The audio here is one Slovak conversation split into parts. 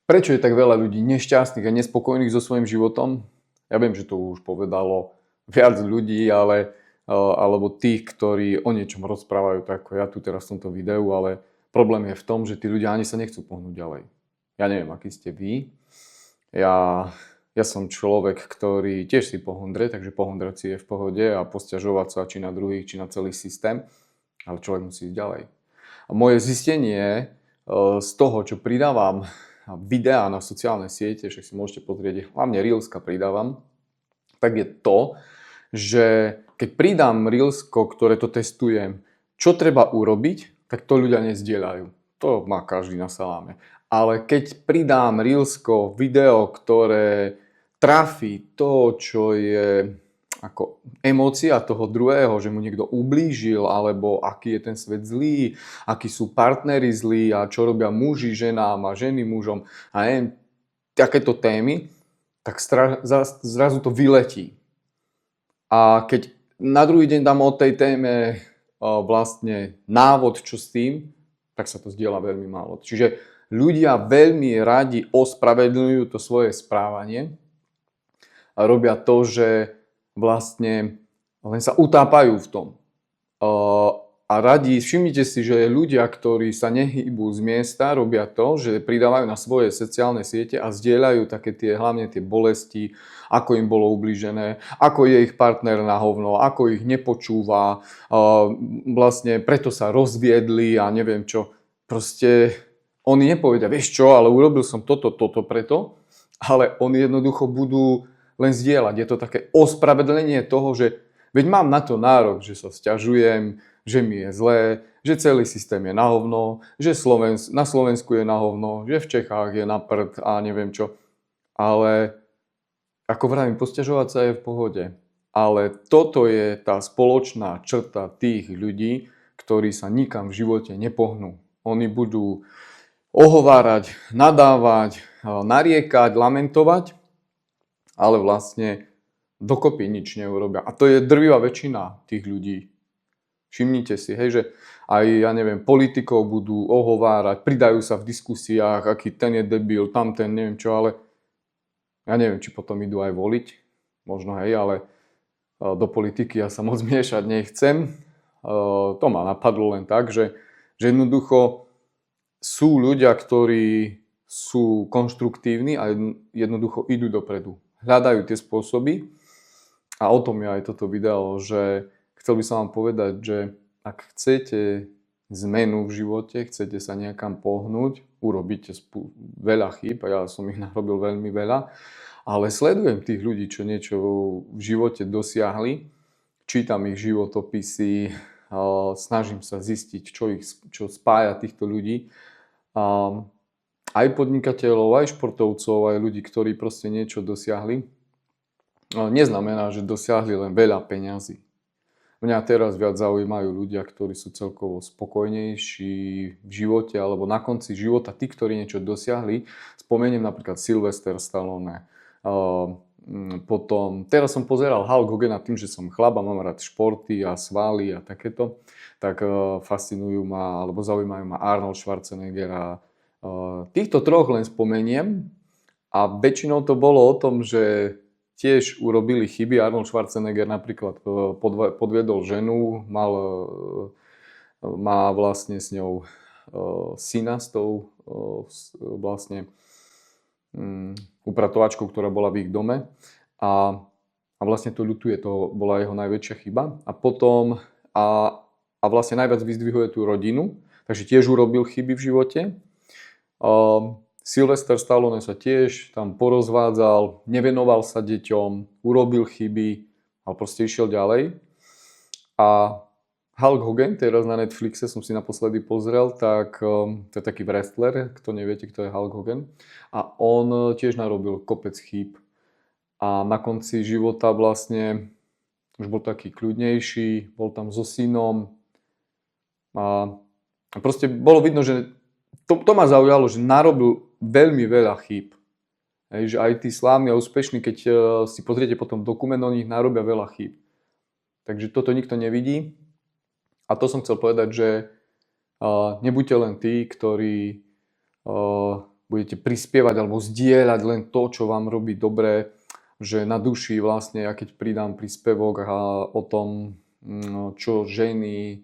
Prečo je tak veľa ľudí nešťastných a nespokojných so svojím životom? Ja viem, že to už povedalo viac ľudí, alebo tých, ktorí o niečom rozprávajú, tak ako ja tu teraz v tomto videu, ale problém je v tom, že tí ľudia ani sa nechcú pohnúť ďalej. Ja neviem, aký ste vy. Ja som človek, ktorý tiež si pohondre, takže pohondrať si je v pohode a posťažovať sa či na druhých, či na celý systém, ale človek musí ísť ďalej. A moje zistenie z toho, čo pridávam videá na sociálne siete, však si môžete pozrieť, hlavne Reelska pridávam, tak je to, že keď pridám Reelsko, ktoré to testujem, čo treba urobiť, tak to ľudia nezdieľajú. To má každý na saláme. Ale keď pridám Reelsko, video, ktoré trafí to, čo je ako emócia toho druhého, že mu niekto ublížil, alebo aký je ten svet zlý, akí sú partneri zlí a čo robia muži ženám a ženy mužom a neviem, takéto témy, tak zrazu to vyletí. A keď na druhý deň dám o tej téme vlastne návod, čo s tým, tak sa to zdieľa veľmi málo. Čiže ľudia veľmi radi ospravedlňujú to svoje správanie a robia to, že vlastne len sa utápajú v tom. A radi, všimnite si, že ľudia, ktorí sa nehýbu z miesta, robia to, že pridávajú na svoje sociálne siete a zdieľajú také hlavne tie bolesti, ako im bolo ublížené, ako je ich partner na hovno, ako ich nepočúva, vlastne preto sa rozviedli a neviem čo. Proste oni nepovedia, vieš čo, ale urobil som toto preto, ale oni jednoducho budú len zdieľať. Je to také ospravedlenie toho, že veď mám na to nárok, že sa sťažujem, že mi je zlé, že celý systém je na hovno, že na Slovensku je na hovno, že v Čechách je na prd a neviem čo. Ale ako vravím, posťažovať sa je v pohode. Ale toto je tá spoločná črta tých ľudí, ktorí sa nikam v živote nepohnú. Oni budú ohovárať, nadávať, nariekať, lamentovať, ale vlastne dokopy nič neurobia. A to je drvivá väčšina tých ľudí. Všimnite si, hej, že aj, ja neviem, politikov budú ohovárať, pridajú sa v diskusiách, aký ten je debil, tamten, neviem čo, ale ja neviem, či potom idú aj voliť. Možno, hej, ale do politiky ja sa moc miešať nechcem. To ma napadlo len tak, že jednoducho sú ľudia, ktorí sú konštruktívni a jednoducho idú dopredu. Hľadajú tie spôsoby a o tom je aj toto video, že chcel by som vám povedať, že ak chcete zmenu v živote, chcete sa niekam pohnúť, urobíte veľa chýb a ja som ich narobil veľmi veľa, ale sledujem tých ľudí, čo niečo v živote dosiahli, čítam ich životopisy, snažím sa zistiť, čo spája týchto ľudí. Aj podnikateľov, aj športovcov, aj ľudí, ktorí proste niečo dosiahli. Neznamená, že dosiahli len veľa peňazí. Mňa teraz viac zaujímajú ľudia, ktorí sú celkovo spokojnejší v živote alebo na konci života, tí, ktorí niečo dosiahli. Spomeniem napríklad Sylvester Stallone. Potom, teraz som pozeral Hulk Hogana tým, že som chlap a mám rád športy a svaly a takéto, tak fascinujú ma, alebo zaujímajú ma Arnold Schwarzenegger a týchto troch len spomeniem a väčšinou to bolo o tom, že tiež urobili chyby. Arnold Schwarzenegger napríklad podviedol ženu, má vlastne s ňou syna s tou vlastne upratovačkou, ktorá bola v ich dome a vlastne to ľutuje, to bola jeho najväčšia chyba a potom a vlastne najviac vyzdvihuje tú rodinu, takže tiež urobil chyby v živote. Sylvester Stallone sa tiež tam porozvádzal, nevenoval sa deťom, urobil chyby, ale proste išiel ďalej. A Hulk Hogan, teraz na Netflixe som si naposledy pozrel, tak to je taký wrestler, kto neviete, kto je Hulk Hogan. A on tiež narobil kopec chýb. A na konci života vlastne už bol taký kľudnejší, bol tam so synom. A proste bolo vidno, že to ma zaujalo, že narobil veľmi veľa chýb. Hej, že aj tí slávni a úspešní, keď si pozriete potom dokument o nich, narobia veľa chýb. Takže toto nikto nevidí. A to som chcel povedať, že nebuďte len tí, ktorí budete prispievať alebo zdieľať len to, čo vám robí dobre, že na duši vlastne, ja keď pridám príspevok o tom, čo ženy,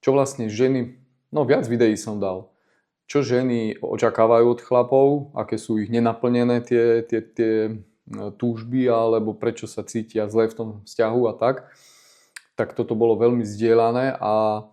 čo vlastne ženy, no viac videí som dal, čo ženy očakávajú od chlapov, aké sú ich nenaplnené tie túžby, alebo prečo sa cítia zle v tom vzťahu a tak toto bolo veľmi zdieľané a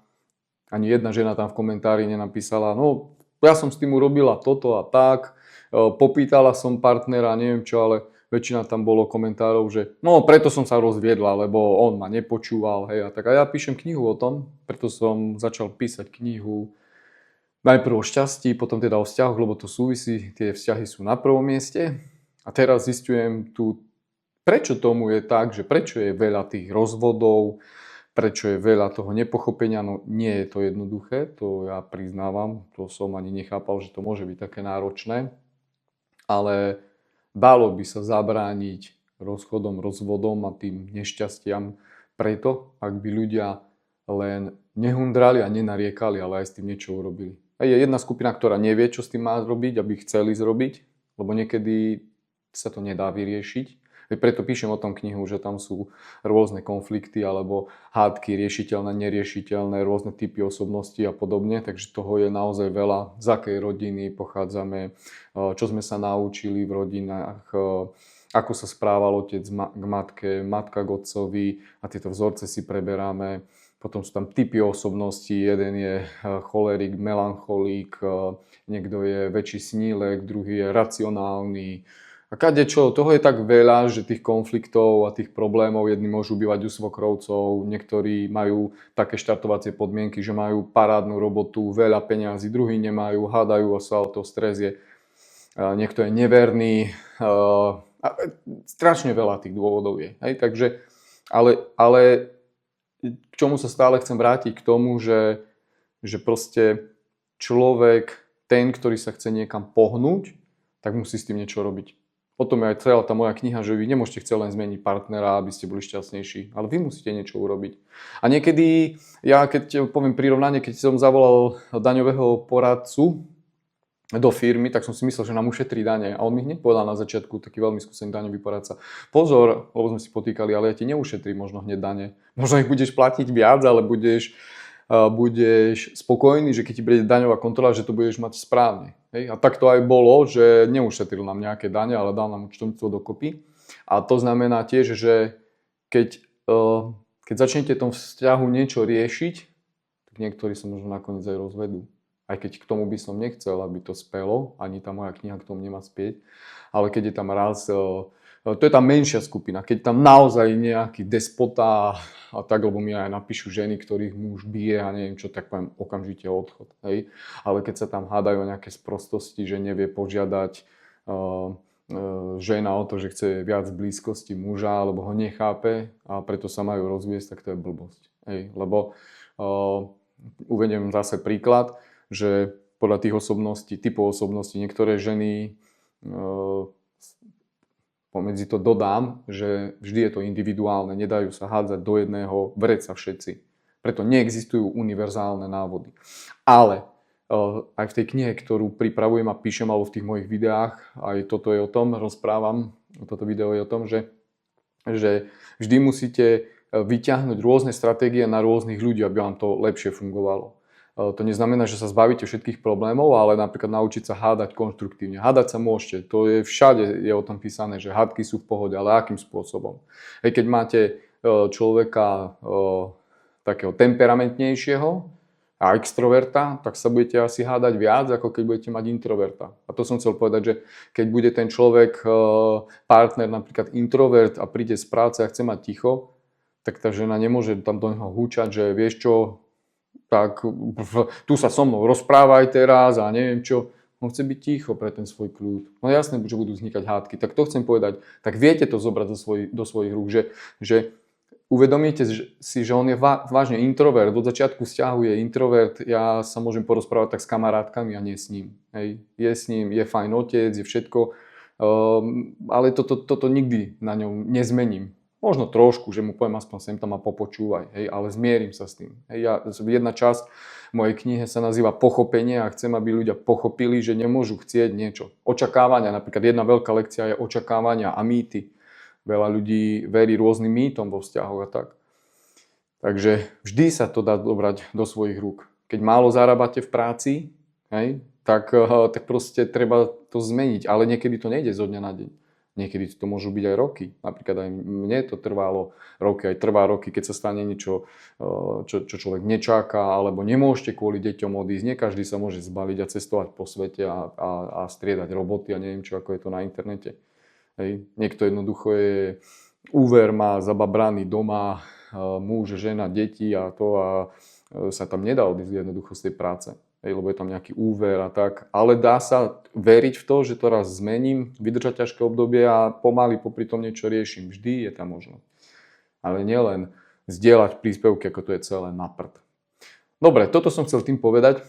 ani jedna žena tam v komentári nenapísala, no ja som s tým urobila toto a tak, popýtala som partnera, neviem čo, ale väčšina tam bolo komentárov, že no preto som sa rozviedla, lebo on ma nepočúval, hej, a tak. A ja píšem knihu o tom, preto som začal písať knihu najprv o šťastí, potom teda o vzťahoch, lebo to súvisí, tie vzťahy sú na prvom mieste. A teraz zistujem tu, prečo tomu je tak, že prečo je veľa tých rozvodov, prečo je veľa toho nepochopenia, no nie je to jednoduché, to ja priznávam, to som ani nechápal, že to môže byť také náročné, ale dalo by sa zabrániť rozchodom, rozvodom a tým nešťastiam preto, ak by ľudia len nehundrali a nenariekali, ale aj s tým niečo urobili. A je jedna skupina, ktorá nevie, čo s tým má robiť, aby chceli zrobiť, lebo niekedy sa to nedá vyriešiť. Preto píšem o tom knihu, že tam sú rôzne konflikty alebo hádky riešiteľné, neriešiteľné, rôzne typy osobností a podobne. Takže toho je naozaj veľa, z akej rodiny pochádzame, čo sme sa naučili v rodinách, ako sa správal otec k matke, matka k otcovi a tieto vzorce si preberáme. Potom sú tam typy osobností, jeden je cholerik, melancholík, niekto je väčší snílek, druhý je racionálny. A kadečo, toho je tak veľa, že tých konfliktov a tých problémov, jedni môžu bývať u svokrovcov, niektorí majú také štartovacie podmienky, že majú parádnu robotu, veľa peňazí, druhí nemajú, hádajú sa o to, stres je, niekto je neverný, strašne veľa tých dôvodov je. Hej? Takže, ale k čomu sa stále chcem vrátiť, k tomu, že proste človek, ten, ktorý sa chce niekam pohnúť, tak musí s tým niečo robiť. Potom je aj celá tá moja kniha, že vy nemôžete chcieť len zmeniť partnera, aby ste boli šťastnejší, ale vy musíte niečo urobiť. A niekedy, ja keď poviem prirovnanie, keď som zavolal daňového poradcu do firmy, tak som si myslel, že nám ušetrí dane. A on mi hneď povedal na začiatku, taký veľmi skúsený daňový poradca, pozor, lebo sme si potýkali, ale ja ti neušetrím možno hneď dane. Možno ich budeš platiť viac, ale budeš spokojný, že keď ti príde daňová kontrola, že to budeš mať správne. Hej? A tak to aj bolo, že neušetril nám nejaké dane, ale dal nám účtovníctvo dokopy. A to znamená tiež, že keď začnete v tom vzťahu niečo riešiť, tak niektorí sa možno nakoniec aj rozvedú. Aj keď k tomu by som nechcel, aby to spelo, ani tá moja kniha k tomu nemá spieť, ale keď je tam raz, to je tá menšia skupina, keď tam naozaj nejaký despota a tak, lebo mi aj napíšu ženy, ktorých muž bije a neviem čo, tak poviem okamžite odchod. Hej? Ale keď sa tam hádajú o nejaké sprostosti, že nevie požiadať žena o to, že chce viac blízkosti muža, alebo ho nechápe a preto sa majú rozviesť, tak to je blbosť. Hej? Lebo uvediem zase príklad, že podľa tých osobností, typov osobností, niektoré ženy, pomedzi to dodám, že vždy je to individuálne, nedajú sa hádzať do jedného vreca všetci. Preto neexistujú univerzálne návody. Ale aj v tej knihe, ktorú pripravujem a píšem, alebo v tých mojich videách, aj toto je o tom, rozprávam, toto video je o tom, že vždy musíte vyťahnuť rôzne stratégie na rôznych ľudí, aby vám to lepšie fungovalo. To neznamená, že sa zbavíte všetkých problémov, ale napríklad naučiť sa hádať konštruktívne. Hádať sa môžete, to je všade, je o tom písané, že hádky sú v pohode, ale akým spôsobom. Keď máte človeka takého temperamentnejšieho a extroverta, tak sa budete asi hádať viac, ako keď budete mať introverta. A to som chcel povedať, že keď bude ten človek, partner napríklad introvert a príde z práce a chce mať ticho, tak tá žena nemôže tam do neho húčať, že vieš čo, tak tu sa so mnou rozprávaj teraz a neviem čo. On chce byť ticho pre ten svoj kľud. No jasné, že budú vznikať hádky. Tak to chcem povedať. Tak viete to zobrať do svojich rúk, že uvedomíte si, že on je vážne introvert. Od začiatku vzťahu je introvert. Ja sa môžem porozprávať tak s kamarátkami a nie s ním. Hej. Je s ním, je fajn otec, je všetko. Ale toto nikdy na ňom nezmením. Možno trošku, že mu poviem aspoň sem tam a popočúvaj, hej, ale zmierim sa s tým. Hej, jedna časť mojej knihe sa nazýva Pochopenie a chcem, aby ľudia pochopili, že nemôžu chcieť niečo. Očakávania, napríklad jedna veľká lekcia je očakávania a mýty. Veľa ľudí verí rôznym mýtom vo vzťahoch a tak. Takže vždy sa to dá dobrať do svojich rúk. Keď málo zarábate v práci, hej, tak proste treba to zmeniť. Ale niekedy to nejde zo dňa na deň. Niekedy to môžu byť aj roky. Napríklad aj mne to trvalo roky, aj trvá roky, keď sa stane niečo, čo človek nečaká, alebo nemôžete kvôli deťom odísť. Nie každý sa môže zbaliť a cestovať po svete a striedať roboty a neviem čo, ako je to na internete. Hej. Niekto jednoducho úver má zababraný doma, muž, žena, deti a sa tam nedá odísť jednoducho z tej práce. Hej, lebo je tam nejaký úver a tak. Ale dá sa veriť v to, že to raz zmením, vydržať ťažké obdobie a pomaly popri tom niečo riešim. Vždy je tam možnosť. Ale nielen zdieľať príspevky, ako to je celé na prd. Dobre, toto som chcel tým povedať,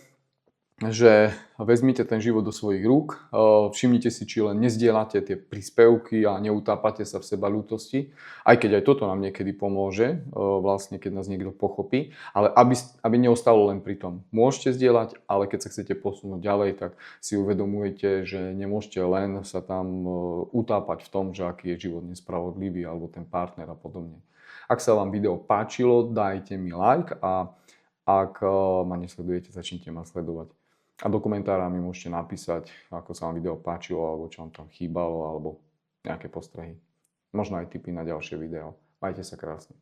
že vezmite ten život do svojich rúk, všimnite si, či len nezdieľate tie príspevky a neutápate sa v seba ľútosti, aj keď aj toto nám niekedy pomôže, vlastne keď nás niekto pochopí, ale aby neostalo len pri tom. Môžete zdieľať, ale keď sa chcete posunúť ďalej, tak si uvedomujete, že nemôžete len sa tam utápať v tom, že aký je život nespravodlivý alebo ten partner a podobne. Ak sa vám video páčilo, dajte mi like a ak ma nesledujete, začnite ma sledovať. A do komentára mi môžete napísať, ako sa vám video páčilo, alebo čo vám tam chýbalo, alebo nejaké postrehy. Možno aj tipy na ďalšie video. Majte sa krásne.